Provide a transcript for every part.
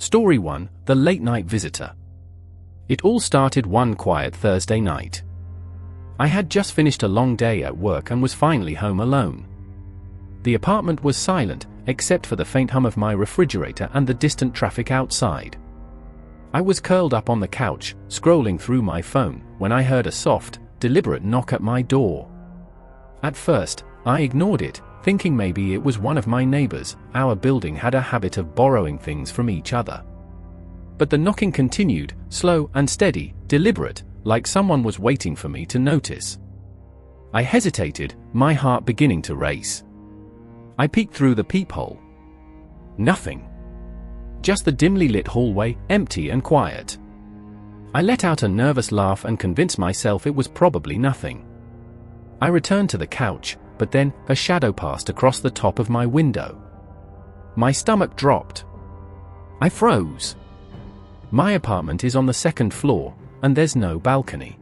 Story 1: The Late Night Visitor. It all started one quiet Thursday night. I had just finished a long day at work and was finally home alone. The apartment was silent, except for the faint hum of my refrigerator and the distant traffic outside. I was curled up on the couch, scrolling through my phone, when I heard a soft, deliberate knock at my door. At first, I ignored it, thinking maybe it was one of my neighbors. Our building had a habit of borrowing things from each other. But the knocking continued, slow and steady, deliberate, like someone was waiting for me to notice. I hesitated, my heart beginning to race. I peeked through the peephole. Nothing. Just the dimly lit hallway, empty and quiet. I let out a nervous laugh and convinced myself it was probably nothing. I returned to the couch, but then a shadow passed across the top of my window. My stomach dropped. I froze. My apartment is on the second floor, and there's no balcony.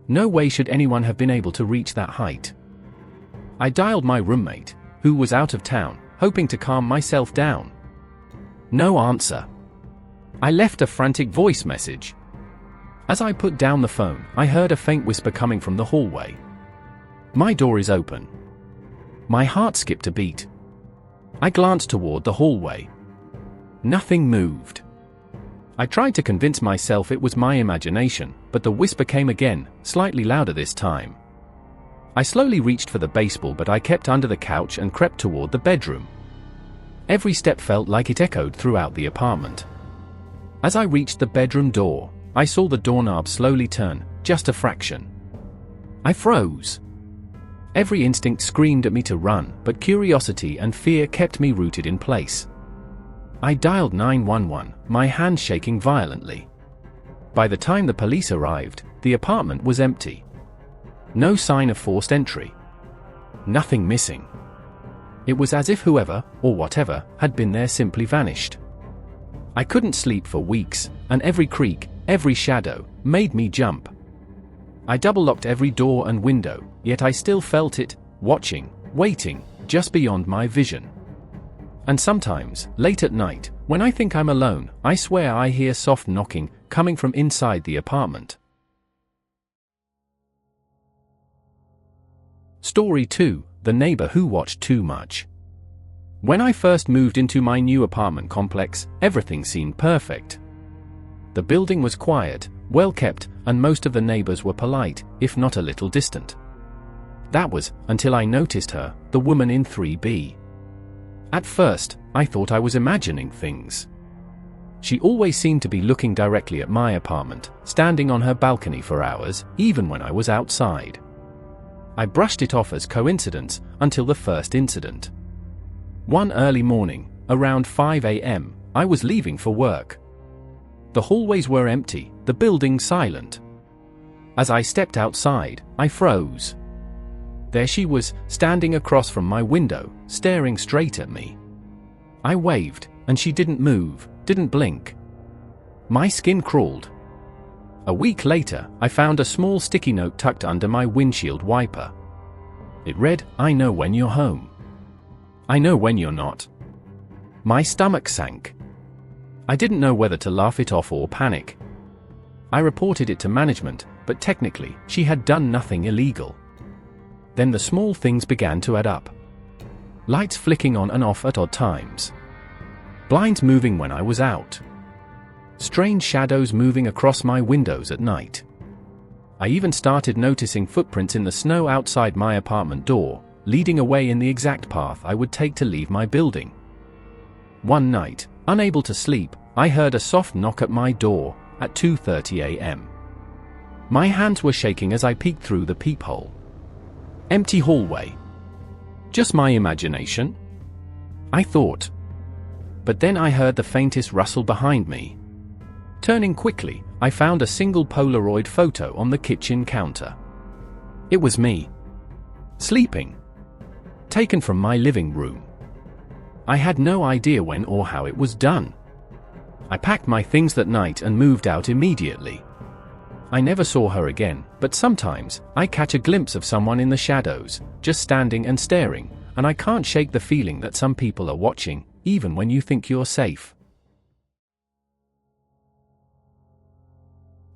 No way should anyone have been able to reach that height. I dialed my roommate, who was out of town, hoping to calm myself down. No answer. I left a frantic voice message. As I put down the phone, I heard a faint whisper coming from the hallway. My door is open. My heart skipped a beat. I glanced toward the hallway. Nothing moved. I tried to convince myself it was my imagination, but the whisper came again, slightly louder this time. I slowly reached for the baseball, but I kept under the couch and crept toward the bedroom. Every step felt like it echoed throughout the apartment. As I reached the bedroom door, I saw the doorknob slowly turn, just a fraction. I froze. Every instinct screamed at me to run, but curiosity and fear kept me rooted in place. I dialed 911, my hands shaking violently. By the time the police arrived, the apartment was empty. No sign of forced entry. Nothing missing. It was as if whoever, or whatever, had been there simply vanished. I couldn't sleep for weeks, and every creak, every shadow, made me jump. I double-locked every door and window, yet I still felt it, watching, waiting, just beyond my vision. And sometimes, late at night, when I think I'm alone, I swear I hear soft knocking, coming from inside the apartment. Story 2: The Neighbor Who Watched Too Much. When I first moved into my new apartment complex, everything seemed perfect. The building was quiet, well kept, and most of the neighbors were polite, if not a little distant. That was, until I noticed her, the woman in 3B. At first, I thought I was imagining things. She always seemed to be looking directly at my apartment, standing on her balcony for hours, even when I was outside. I brushed it off as coincidence, until the first incident. One early morning, around 5 a.m., I was leaving for work. The hallways were empty, the building silent. As I stepped outside, I froze. There she was, standing across from my window, staring straight at me. I waved, and she didn't move, didn't blink. My skin crawled. A week later, I found a small sticky note tucked under my windshield wiper. It read, "I know when you're home. I know when you're not." My stomach sank. I didn't know whether to laugh it off or panic. I reported it to management, but technically, she had done nothing illegal. Then the small things began to add up. Lights flicking on and off at odd times. Blinds moving when I was out. Strange shadows moving across my windows at night. I even started noticing footprints in the snow outside my apartment door, leading away in the exact path I would take to leave my building. One night, unable to sleep, I heard a soft knock at my door, at 2:30 a.m. My hands were shaking as I peeked through the peephole. Empty hallway. Just my imagination? I thought. But then I heard the faintest rustle behind me. Turning quickly, I found a single Polaroid photo on the kitchen counter. It was me. Sleeping. Taken from my living room. I had no idea when or how it was done. I packed my things that night and moved out immediately. I never saw her again, but sometimes, I catch a glimpse of someone in the shadows, just standing and staring, and I can't shake the feeling that some people are watching, even when you think you're safe.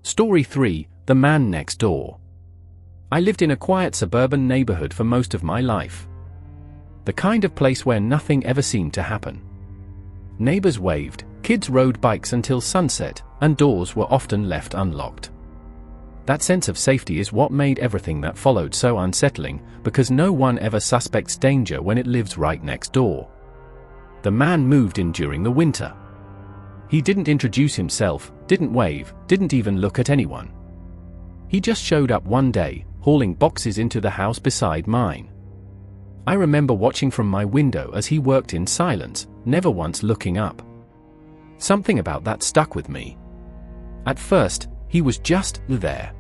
Story 3: The Man Next Door. I lived in a quiet suburban neighborhood for most of my life. The kind of place where nothing ever seemed to happen. Neighbors waved, kids rode bikes until sunset, and doors were often left unlocked. That sense of safety is what made everything that followed so unsettling, because no one ever suspects danger when it lives right next door. The man moved in during the winter. He didn't introduce himself, didn't wave, didn't even look at anyone. He just showed up one day, hauling boxes into the house beside mine. I remember watching from my window as he worked in silence, never once looking up. Something about that stuck with me. At first, he was just there.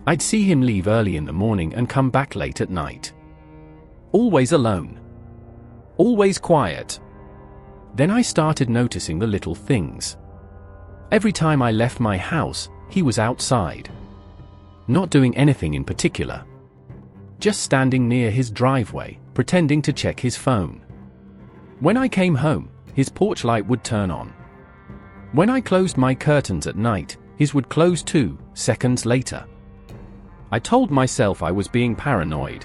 I'd see him leave early in the morning and come back late at night. Always alone. Always quiet. Then I started noticing the little things. Every time I left my house, he was outside. Not doing anything in particular. Just standing near his driveway, pretending to check his phone. When I came home, his porch light would turn on. When I closed my curtains at night, his would close too, seconds later. I told myself I was being paranoid.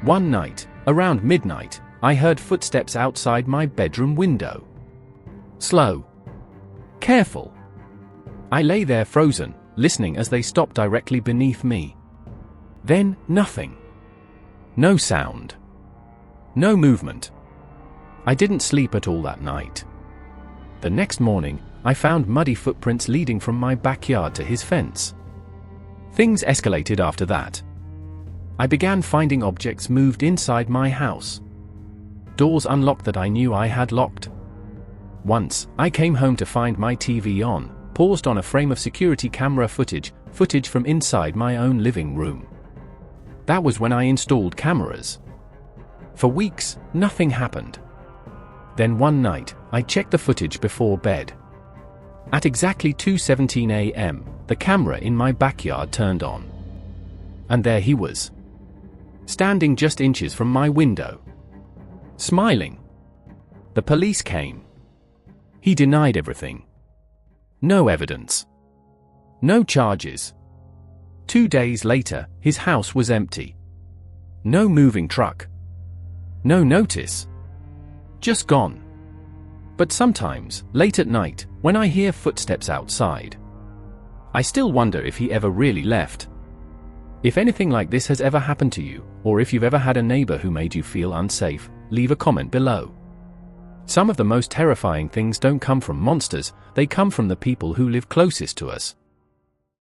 One night, around midnight, I heard footsteps outside my bedroom window. Slow. Careful. I lay there frozen, listening as they stopped directly beneath me. Then, nothing. No sound. No movement. I didn't sleep at all that night. The next morning, I found muddy footprints leading from my backyard to his fence. Things escalated after that. I began finding objects moved inside my house. Doors unlocked that I knew I had locked. Once, I came home to find my TV on, paused on a frame of security camera footage from inside my own living room. That was when I installed cameras. For weeks, nothing happened. Then one night, I checked the footage before bed. At exactly 2:17 a.m., the camera in my backyard turned on. And there he was. Standing just inches from my window. Smiling. The police came. He denied everything. No evidence. No charges. 2 days later, his house was empty. No moving truck. No notice. Just gone. But sometimes, late at night, when I hear footsteps outside, I still wonder if he ever really left. If anything like this has ever happened to you, or if you've ever had a neighbor who made you feel unsafe, leave a comment below. Some of the most terrifying things don't come from monsters, they come from the people who live closest to us.